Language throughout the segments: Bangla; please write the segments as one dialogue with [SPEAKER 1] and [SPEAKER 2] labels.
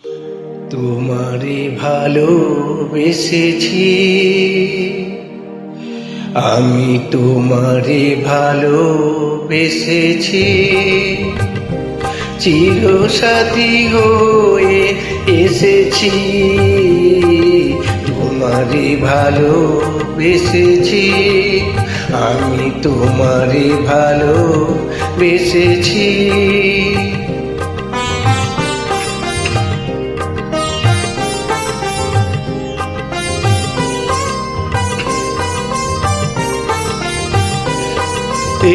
[SPEAKER 1] তোমারে ভালোবেসেছি আমি, তোমারে ভালোবেসেছি, চিরসাথী হয়ে এসেছি। তোমারে ভালোবেসেছি আমি, তোমারে ভালোবেসেছি।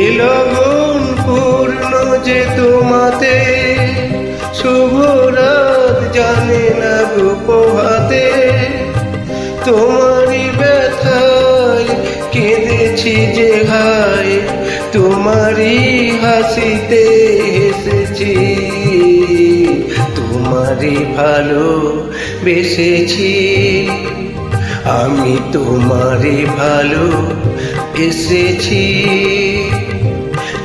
[SPEAKER 1] এ লগন পূর্ণ যে তোমাতে, শুভ রাত জানে না গো পোহাতে। তোমারই ব্যথায় কেঁদেছি যে হায়, তোমারই হাসিতে হেসেছি। তোমারই ভালোবেসেছি আমি, তোমারই ভালোবেসেছি,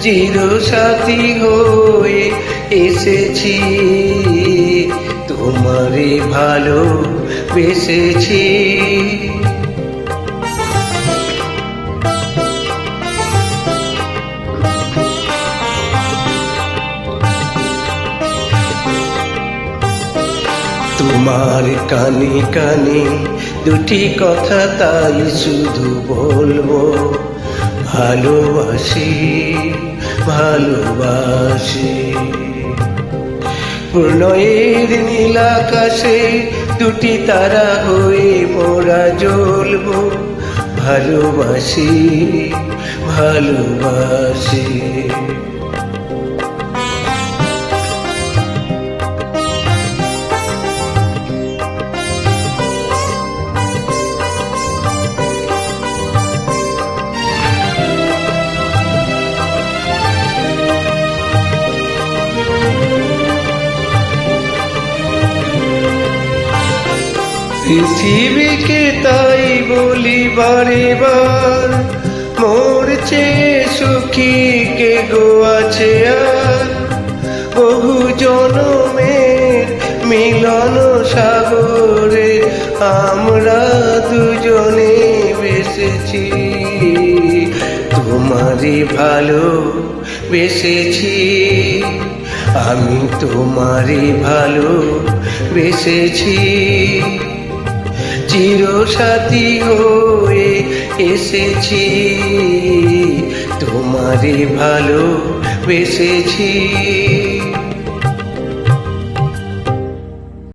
[SPEAKER 1] চিরসাথী হয়ে এসেছি। তোমারে ভালোবেসেছি। তোমার কানে কানে দুটি কথা তাই শুধু বলবো, ভালোবাসি ভালোবাসি। প্রণয়ের নীল আকাশে দুটি তারা হয়ে মোরা জ্বলবো, ভালোবাসি ভালোবাসি। পৃথিবীকে তাই বলি বারে বার, মোর চেয়ে সুখী কে গো আছে আর। বহু জনমের মিলন সাগরে আমরা দুজনে বেসেছি। তোমারে ভালোবেসেছি আমি, তোমারে ভালোবেসেছি, চিরসাথী হয়ে এসেছি। তোমারে ভালোবেসেছি।